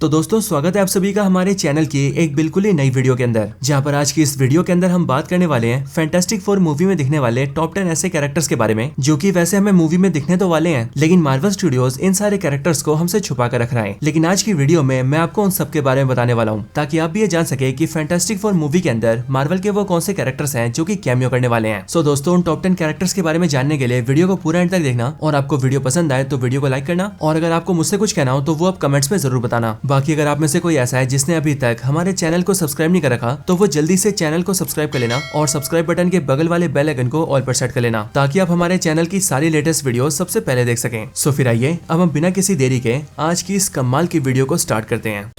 तो दोस्तों स्वागत है आप सभी का हमारे चैनल की एक बिल्कुल ही नई वीडियो के अंदर, जहां पर आज की इस वीडियो के अंदर हम बात करने वाले हैं फैंटास्टिक फोर मूवी में दिखने वाले टॉप 10 ऐसे कैरेक्टर्स के बारे में जो कि वैसे हमें मूवी में दिखने तो वाले हैं, लेकिन मार्वल स्टूडियोज इन सारे कैरेक्टर्स को हमसे छुपा कर रख रहा है। लेकिन आज की वीडियो में मैं आपको उन सब के बारे में बताने वाला हूँ ताकि आप भी ये जान सके कि फैंटास्टिक फोर मूवी के अंदर मार्वल के वो कौन से कैरेक्टर्स हैं जो कि कैमियो करने वाले हैं। सो दोस्तों उन टॉप 10 कैरेक्टर्स के बारे में जानने के लिए वीडियो को पूरा एंड तक देखना, और आपको वीडियो पसंद आए तो वीडियो को लाइक करना, और अगर आपको मुझसे कुछ कहना हो तो वो आप कमेंट्स में जरूर बताना। बाकी अगर आप में से कोई ऐसा है जिसने अभी तक हमारे चैनल को सब्सक्राइब नहीं कर रखा तो वो जल्दी से चैनल को सब्सक्राइब कर लेना और सब्सक्राइब बटन के बगल वाले बेल आइकन को ऑल पर सेट कर लेना ताकि आप हमारे चैनल की सारी लेटेस्ट वीडियो सबसे पहले देख सकें। सो फिर आइए अब हम बिना किसी देरी के आज की इस कमाल की वीडियो को स्टार्ट करते हैं।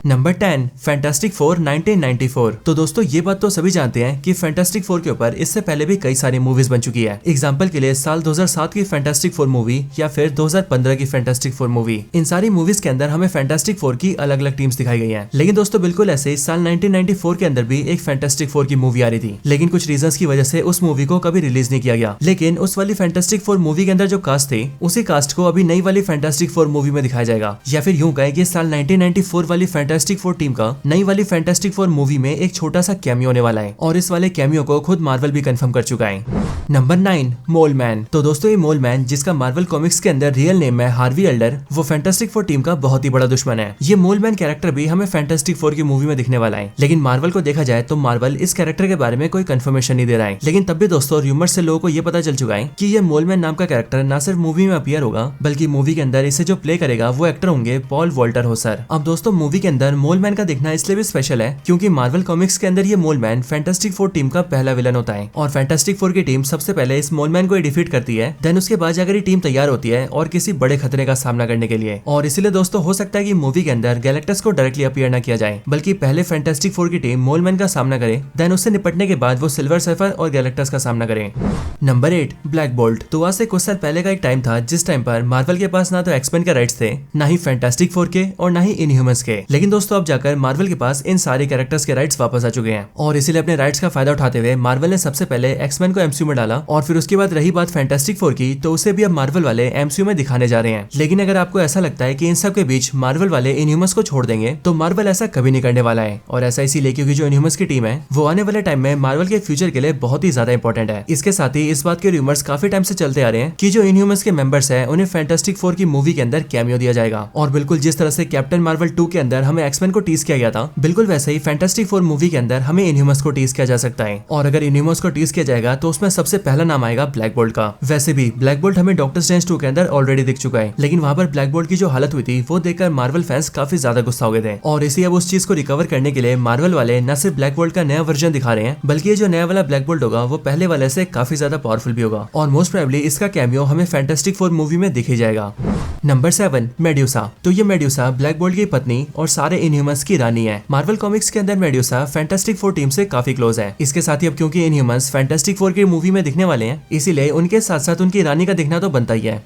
Number 10 fantastic four 1994। तो दोस्तों ये बात तो सभी जानते हैं कि फैंटास्टिक फोर के ऊपर इससे पहले भी कई सारी मूवीज बन चुकी है। एग्जांपल के लिए साल 2007 की फैंटास्टिक फोर मूवी या फिर 2015 की फैंटास्टिक फोर मूवी। इन सारी मूवीज के अंदर हमें फैंटास्टिक फोर की अलग अलग टीम्स दिखाई गई है। लेकिन दोस्तों बिल्कुल ऐसे साल 1994 के अंदर भी एक फैंटास्टिक फोर की मूवी आ रही थी, लेकिन कुछ रीजंस की वजह से उस मूवी को कभी रिलीज नहीं किया गया। लेकिन उस वाली फैंटास्टिक फोर मूवी के अंदर जो कास्ट थे उसी कास्ट को अभी नई वाली फैंटास्टिक फोर मूवी में दिखाया जाएगा, या फिर यूं कहें कि साल 1994 वाली फैंटास्टिक फोर टीम का नई वाली फैंटास्टिक फोर मूवी में एक छोटा सा कैमियो होने वाला है, और इस वाले कैमियो को खुद मार्वल भी कंफर्म कर चुका है। नंबर 9 मोल मैन। तो दोस्तों ये मोल मैन, जिसका मार्वल कॉमिक्स के अंदर रियल नेम है हार्वी एल्डर, वो फैंटास्टिक फोर टीम का बहुत ही बड़ा दुश्मन है। ये मोल मैन कैरेक्टर भी हमें फैंटास्टिक फोर की मूवी में दिखने वाला है, लेकिन मार्वल को देखा जाए तो मार्वल इस कैरेक्टर के बारे में कोई कंफर्मेशन नहीं दे रहा है। लेकिन तब भी दोस्तों र्यूमर से लोगों को ये पता चल चुका है कि ये मोल मैन नाम का कैरेक्टर ना सिर्फ मूवी में अपीयर होगा, बल्कि मूवी के अंदर इसे जो प्ले करेगा वो एक्टर होंगे पॉल वॉल्टर होसर। अब दोस्तों मूवी के अंदर मोल मैन का दिखना इसलिए भी स्पेशल है क्योंकि मार्वल कॉमिक्स के अंदर ये मोल मैन फैंटास्टिक फोर टीम का पहला विलन होता है, और फैंटास्टिक फोर की टीम सबसे पहले इस मोल मैन को डिफीट करती है। देन उसके बाद जाकर ये टीम तैयार होती है और किसी बड़े खतरे का सामना करने के लिए। और इसीलिए दोस्तों हो सकता है कि मूवी के अंदर गैलेक्टस को डायरेक्टली अपीयर न किया जाए, बल्कि पहले फैंटास्टिक फोर की टीम मोल मैन का सामना करे, देन उससे निपटने के बाद वो सिल्वर सर्फर और गैलेक्टस का सामना करे। Number 8 black bolt. तो आज से कुछ साल पहले का एक टाइम था जिस टाइम पर मार्वल के पास ना तो एक्समैन के राइट्स थे, ना ही फैंटास्टिक फोर के, और ना ही इनह्यूमंस के। लेकिन दोस्तों अब जाकर मार्वल के पास इन सारे कैरेक्टर्स के राइट्स वापस आ चुके हैं, और इसीलिए अपने राइट्स का फायदा उठाते हुए मार्वल ने सबसे पहले एक्समैन को एमसीयू में डाला, और फिर उसके बाद रही बात फैंटास्टिक फोर की तो उसे भी अब मार्वल वाले एमसीयू में दिखाने जा रहे हैं। लेकिन अगर आपको ऐसा लगता है कि इन सब के बीच मार्वल वाले इनह्यूमंस को छोड़ देंगे तो मार्वल ऐसा कभी नहीं करने वाला है, और ऐसा इसीलिए क्योंकि जो इनह्यूमंस की टीम है वो आने वाले टाइम में मार्वल के फ्यूचर के लिए बहुत ही ज्यादा इंपॉर्टेंट है। इसके साथ ही इस बात के रूमर्स काफी टाइम से चलते आ रहे हैं कि जो इनह्यूमंस के मेंबर्स हैं उन्हें फैंटास्टिक फोर की मूवी के अंदर कैमियो दिया जाएगा, और बिल्कुल जिस तरह से कैप्टन मार्वल 2 के अंदर हमें एक्समैन को टीज किया गया था, बिल्कुल वैसे ही फैंटास्टिक फोर मूवी के अंदर हमें इनह्यूमंस को टीज किया जा सकता है। और अगर इनह्यूमंस को टीज किया जाएगा तो उसमें सबसे पहला नाम आएगा ब्लैक बोल्ट का। वैसे भी ब्लैक बोल्ट हमें डॉक्टर स्ट्रेंज 2 के अंदर ऑलरेडी दिख चुका है, लेकिन वहां पर ब्लैक बोल्ट की जो हालत हुई थी वो देखकर मार्वल फैंस काफी ज्यादा गुस्सा हो गए थे, और इसी अब उस चीज को रिकवर करने के लिए मार्वल वाले न सिर्फ ब्लैक बोल्ट का नया वर्जन दिखा रहे हैं, बल्कि ये जो नया वाला ब्लैक बोल्ट होगा वो पहले वाले से काफी ज्यादा पावरफुल भी होगा, और मोस्ट प्रोबेबली इसका कैमियो हमें फैंटास्टिक फोर मूवी में दिख ही जाएगा। Number 7 medusa. तो ये मेड्यूसा ब्लैक बोल्ट की पत्नी और सारे इनह्यूमंस की रानी है। मार्वल कॉमिक्स के अंदर मेड्यूसा फैंटास्टिक फोर टीम से काफी क्लोज है। इसके साथ ही अब क्योंकि इनह्यूमंस फैंटास्टिक फोर की मूवी में दिखने वाले हैं, इसीलिए उनके साथ साथ उनकी रानी का दिखना तो बनता ही है।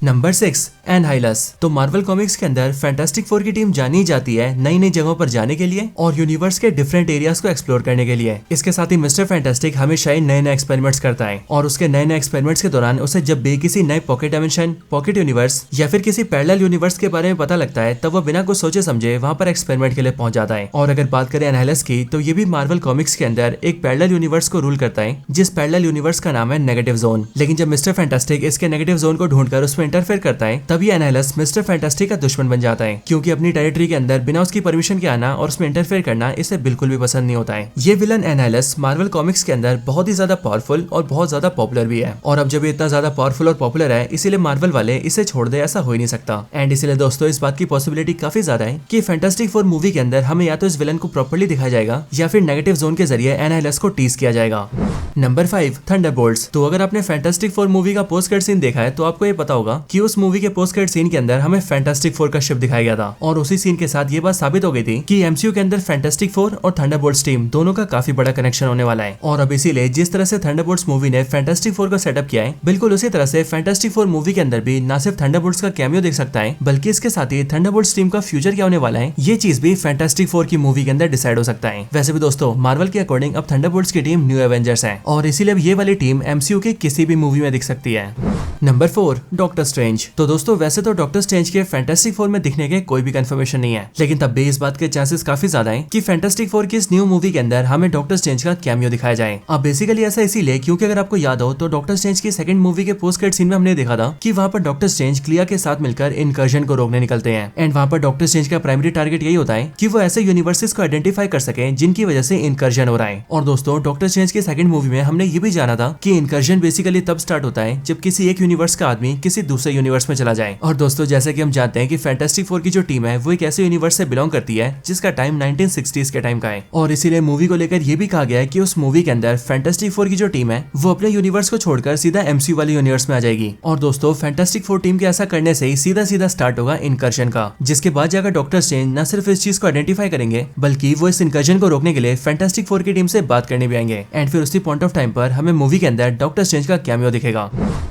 नंबर 6 एनहाइलस। तो मार्वल कॉमिक्स के अंदर फैंटास्टिक फोर की टीम जानी जाती है नई नई जगहों पर जाने के लिए और यूनिवर्स के डिफरेंट एरियाज को एक्सप्लोर करने के लिए। इसके साथ ही मिस्टर फैंटास्टिक हमेशा ही नए नए एक्सपेरिमेंट्स करता है, और उसके नए नए एक्सपेरिमेंट्स के दौरान उसे जब भी किसी नए पॉकेट डायमेंशन, पॉकेट यूनिवर्स या फिर किसी पैरेलल यूनिवर्स के बारे में पता लगता है तब वो बिना कुछ सोचे समझे वहां पर एक्सपेरिमेंट के लिए पहुंच जाता है। और अगर बात करें एनहाइलस की तो ये भी मार्वल कॉमिक्स के अंदर एक पैरेलल यूनिवर्स को रूल करता है, जिस पैरेलल यूनिवर्स का नाम है नेगेटिव जोन। लेकिन जब मिस्टर फैंटास्टिक इसके नेगेटिव जोन को ढूंढकर उसमें इंटरफेयर करता है तभी एनहाइलस मिस्टर फैंटास्टिक का दुश्मन बन जाता है, क्योंकि अपनी टेरिटरी के अंदर बिना उसकी परमिशन के आना और उसमें इंटरफेयर करना इसे बिल्कुल भी पसंद नहीं होता है। ये विलन एनहाइलस मार्वल कॉमिक्स के अंदर बहुत ही ज्यादा पावरफुल और बहुत ज्यादा पॉपुलर भी है, और अब जब ये इतना ज्यादा पावरफुल और पॉपुलर है इसीलिए मार्वल वाले इसे छोड़ दे ऐसा हो ही नहीं सकता। एंड इसीलिए दोस्तों इस बात की पॉसिबिलिटी काफी ज्यादा है कि फैंटास्टिक फोर मूवी के अंदर हमें या तो इस विलन को प्रॉपर्ली दिखाया जाएगा या फिर नेगेटिव जोन के जरिए एनहाइलस को टीज किया जाएगा। Number 5 Thunderbolts. तो अगर आपने फैंटास्टिक फोर मूवी का पोस्ट क्रेडिट सीन देखा है तो आपको ये पता होगा कि उस मूवी के पोस्ट क्रेडिट सीन के अंदर हमें फैंटास्टिक फोर का शिप दिखाया गया था और उसी सीन के साथ ये बात साबित हो गई थी कि एमसीयू के अंदर फैंटास्टिक फोर और थंडरबोल्ट्स टीम दोनों का काफी बड़ा कनेक्शन होने वाला है। और अब इसीलिए जिस तरह से थंडरबोल्ट्स मूवी ने फैंटास्टिक फोर का सेटअप किया है, बिल्कुल उसी तरह से फैंटास्टिक फोर मूवी के अंदर भी न सिर्फ थंडरबोल्ट्स का कैमियो देख सकता है, बल्कि इसके साथ ही थंडरबोल्ट्स टीम का फ्यूचर क्या होने वाला है ये चीज भी फैंटास्टिक फोर की मूवी के अंदर डिसाइड हो सकता है। वैसे भी दोस्तों मार्वल के अकॉर्डिंग अब थंडरबोल्ट्स की टीम न्यू एवेंजर्स है और इसीलिए ये वाली टीम एमसीयू के किसी भी मूवी में दिख सकती है। Number 4 doctor strange. तो दोस्तों वैसे तो डॉक्टर स्ट्रेंज के फैंटास्टिक फोर में दिखने के कोई भी कंफर्मेशन नहीं है, लेकिन तब भी इस बात के चांसेस काफी ज्यादा हैं कि फैंटास्टिक फोर की इस न्यू मूवी के अंदर हमें डॉक्टर स्ट्रेंज का कैमियो दिखाया जाए। अब बेसिकली ऐसा इसीलिए क्योंकि अगर आपको याद हो तो डॉक्टर स्ट्रेंज की सेकंड मूवी के पोस्ट क्रेडिट सीन में हमने देखा था कि वहां पर डॉक्टर स्ट्रेंज क्लिया के साथ मिलकर इनकर्जन को रोकने निकलते हैं एंड वहां पर डॉक्टर स्ट्रेंज का प्राइमरी टारगेट यही होता है कि वो ऐसे यूनिवर्सेस को आइडेंटिफाई कर सके जिनकी वजह से इनकर्जन हो रहा है। और दोस्तों डॉक्टर स्ट्रेंज की सेकंड मूवी में हमने ये भी जाना था कि इनकर्जन बेसिकली तब स्टार्ट होता है जब किसी एक यूनिवर्स का आदमी किसी दूसरे यूनिवर्स में चला जाए। और दोस्तों जैसे कि हम जानते हैं कि फैंटास्टिक फोर की जो टीम है वो एक ऐसे यूनिवर्स से बिलोंग करती है जिसका टाइम 1960s के टाइम का है और इसीलिए मूवी को लेकर ये भी कहा गया है कि उस मूवी के अंदर फैंटास्टिक फोर की जो टीम है वो अपने यूनिवर्स को छोड़कर सीधा एमसीयू वाले यूनिवर्स में आ जाएगी। और दोस्तों फैंटास्टिक फोर टीम के ऐसा करने से ही सीधा सीधा स्टार्ट होगा इनकर्जन का, जिसके बाद जाकर डॉक्टर स्ट्रेंज न सिर्फ इस चीज को आइडेंटिफाई करेंगे बल्कि वो इस इनकर्जन को रोकने के लिए फैंटास्टिक फोर की टीम से बात करने भी आएंगे एंड फिर उसी पॉइंट ऑफ टाइम पर हमें मूवी के अंदर डॉक्टर स्ट्रेंज का कैमियो दिखेगा।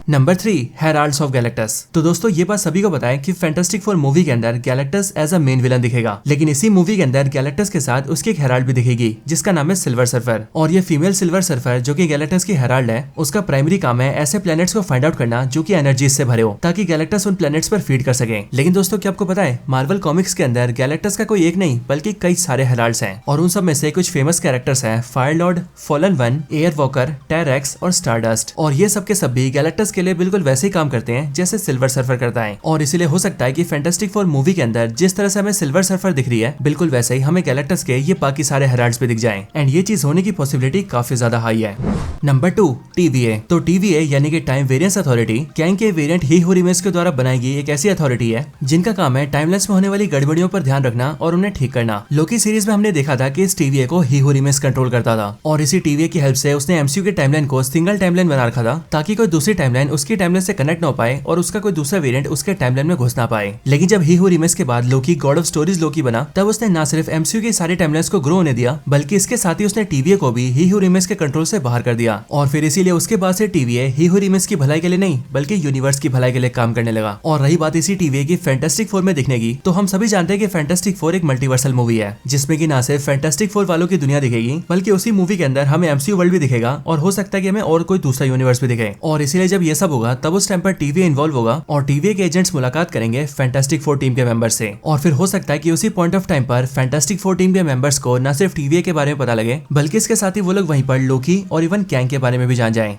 Number 3 heralds of Galactus. तो दोस्तों ये बात सभी को पता है कि फैंटास्टिक फोर मूवी के अंदर Galactus as a main villain दिखेगा, लेकिन इसी मूवी के अंदर गैलेक्टस के साथ उसकी एक हेराल्ड भी दिखेगी जिसका नाम है सिल्वर सर्फर। और ये फीमेल सिल्वर सर्फर जो कि गैलेक्टस की हेराल्ड है, उसका प्राइमरी काम है ऐसे प्लैनेट्स को फाइंड आउट करना जो कि एनर्जी से भरे हो ताकि गैलेक्टस उन प्लैनेट्स पर फीड कर सके। लेकिन दोस्तों क्या आपको पता है मार्वल कॉमिक्स के अंदर गैलेक्टस का कोई एक नहीं बल्कि कई सारे हेराल्ड्स हैं और उन सब में से कुछ फेमस कैरेक्टर्स हैं fire lord, fallen one, air walker, Terrax और स्टारडस्ट। और ये सब के सब भी गैलेक्टस के लिए बिल्कुल वैसे ही काम करते हैं जैसे सिल्वर सर्फर करता है और इसीलिए हो सकता है कि फैंटास्टिक फोर मूवी के अंदर जिस तरह से हमें सिल्वर सर्फर दिख रही है बिल्कुल वैसे ही हमें गैलेक्टस के ये बाकी सारे हेराल्ड्स भी दिख जाएं एंड ये चीज होने की पॉसिबिलिटी काफी ज्यादा हाई है। Number 2 TVA। तो TVA यानी कि टाइम वेरिएंस अथॉरिटी कैंग के वेरिएंट ही हू रिमेन्स के द्वारा बनाई गई एक ऐसी अथॉरिटी है जिनका काम है टाइमलाइंस में होने वाली गड़बड़ियों पर ध्यान रखना और उन्हें ठीक करना। लोकी सीरीज में हमने देखा था कि इस TVA को ही हू रिमेन्स कंट्रोल करता था और इसी TVA की हेल्प से उसने एमसीयू के टाइमलाइन को सिंगल टाइमलाइन बना रखा था ताकि कोई दूसरी टाइमलाइन उसकी टाइमलाइन से कनेक्ट न हो पाए और उसका कोई दूसरा वेरिएंट उसके टाइमलाइन में घुस ना पाए। लेकिन जब ही हू रिमेन्स के बाद लोकी गॉड ऑफ स्टोरीज लोकी बना तब उसने न सिर्फ एमसीयू की सारी टाइमलाइंस को ग्रो होने दिया बल्कि इसके साथ ही उसने TVA को भी ही हू रिमेन्स के कंट्रोल से बाहर कर दिया और फिर इसीलिए उसके बाद से TVA ही हू रिमेन्स की भलाई के लिए नहीं बल्कि यूनिवर्स की भलाई के लिए काम करने लगा। और रही बात इसी TVA की फैंटास्टिक फोर में दिखने की, तो हम सभी जानते हैं कि फैंटास्टिक फोर एक मल्टीवर्सल मूवी है जिसमें कि ना सिर्फ फैंटास्टिक फोर वालों की दुनिया दिखेगी बल्कि उसी मूवी के अंदर हमें एमसीयू वर्ल्ड भी दिखेगा और हो सकता है कि हमें और कोई दूसरा यूनिवर्स भी दिखे। और इसीलिए जब ये सब होगा तब उस टाइम पर TVA इन्वॉल्व होगा और TVA के एजेंट्स मुलाकात करेंगे फैंटास्टिक फोर टीम के मेंबर से और फिर हो सकता है कि उसी पॉइंट ऑफ टाइम पर फैंटास्टिक फोर टीम के मेंबर्स को न सिर्फ TVA के बारे में पता लगे बल्कि इसके साथ ही वो लोग वहीं पर लोकी और इवन कैंग के बारे में भी जान जाएं।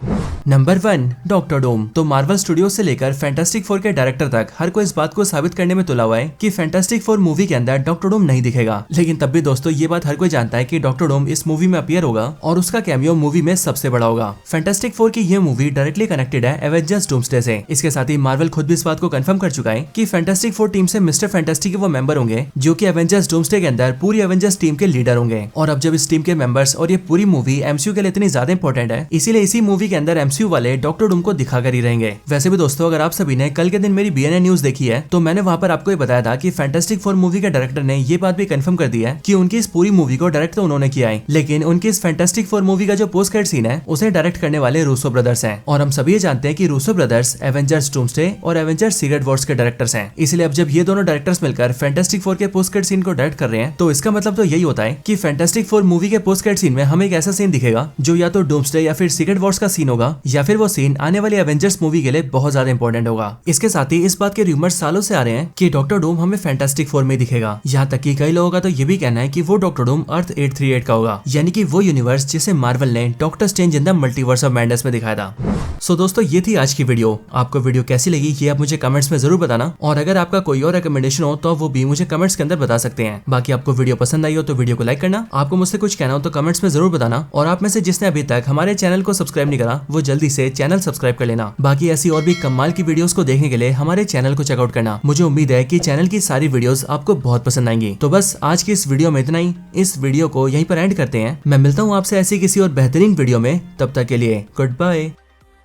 Number 1 doctor Doom. तो मार्वल स्टूडियो से लेकर फैंटास्टिक फोर के डायरेक्टर तक हर कोई इस बात को साबित करने में तुला हुआ है कि फैंटास्टिक फोर मूवी के अंदर डॉक्टर डूम नहीं दिखेगा, लेकिन तब भी दोस्तों ये बात हर कोई जानता है कि डॉक्टर डूम इस मूवी में अपीयर होगा और उसका कैमियो मूवी में सबसे बड़ा होगा। फैंटास्टिक फोर की ये मूवी डायरेक्टली कनेक्टेड है एवेंजर्स डूम्सडे से। इसके साथ ही मार्वल खुद भी इस बात को कंफर्म कर चुका है कि फैंटास्टिक फोर टीम से मिस्टर फैंटास्टिक के वो मेंबर होंगे जो कि एवेंजर्स डूम्सडे के अंदर पूरी एवेंजर्स टीम के लीडर होंगे। और अब जब इस टीम के मेंबर्स और ये पूरी मूवी एमसीयू के लिए इतनी ज्यादा इंपॉर्टेंट है इसीलिए इसी मूवी के अंदर एमसीयू वाले डॉक्टर डूम को दिखाकर ही रहेंगे। वैसे भी दोस्तों अगर आप सभी ने कल के दिन मेरी BNN न्यूज देखी है तो मैंने वहां पर आपको ये बताया था कि फैंटास्टिक फोर मूवी के डायरेक्टर ने ये बात भी कंफर्म कर दी है कि उनकी इस पूरी मूवी को डायरेक्ट तो उन्होंने किया है, लेकिन उनकी इस फैंटास्टिक फोर मूवी का जो पोस्ट क्रेडिट सीन है उसे डायरेक्ट करने वाले रूसो ब्रदर्स हैं। और हम सभी ये जानते हैं कि रूसो ब्रदर्स एवेंजर्स डूम्सडे और एवेंजर्स सीक्रेट वॉर्स के डायरेक्टर्स हैं। इसलिए अब जब ये दोनों डायरेक्टर्स मिलकर फैंटास्टिक फोर के पोस्ट क्रेडिट सीन को डायरेक्ट कर रहे हैं तो इसका मतलब तो यही होता है कि फैंटास्टिक फोर मूवी के पोस्ट क्रेडिट सीन में हमें एक ऐसा सीन दिखेगा जो या तो डूम्सडे या फिर सीक्रेट वॉर्स का सीन होगा या फिर वो सीन आने वाली एवेंजर्स मूवी के लिए बहुत ज्यादा इंपॉर्टेंट होगा। इसके साथ ही इस बात के रूमर्स सालों से आ रहे हैं कि डॉक्टर डूम हमें फैंटास्टिक फोर में दिखेगा। यहाँ तक कि कई लोगों का तो ये भी कहना है कि वो डॉक्टर डूम अर्थ 838 का होगा, यानी कि वो यूनिवर्स जिसे मार्वल ने doctor strange in the multiverse of madness में दिखाया था। सो दोस्तों ये थी आज की वीडियो। आपको वीडियो कैसी लगी ये आप मुझे कमेंट्स में जरूर बताना, और अगर आपका कोई और रिकमेंडेशन हो तो वो भी मुझे कमेंट्स के अंदर बता सकते हैं। बाकी आपको वीडियो पसंद आई हो तो वीडियो को लाइक करना, आपको मुझसे कुछ कहना हो तो कमेंट्स में जरूर बताना, और आप में से जिसने अभी तक हमारे चैनल को सब्सक्राइब नहीं करा वो जल्दी से चैनल सब्सक्राइब कर लेना। बाकी ऐसी और भी कमाल की वीडियोस को देखने के लिए हमारे चैनल को चेकआउट करना। मुझे उम्मीद है कि चैनल की सारी वीडियोस आपको बहुत पसंद आएंगी। तो बस आज की इस वीडियो में इतना ही। इस वीडियो को यहीं पर एंड करते हैं। मैं मिलता हूँ आपसे ऐसी किसी और बेहतरीन वीडियो में। तब तक के लिए गुड बाय।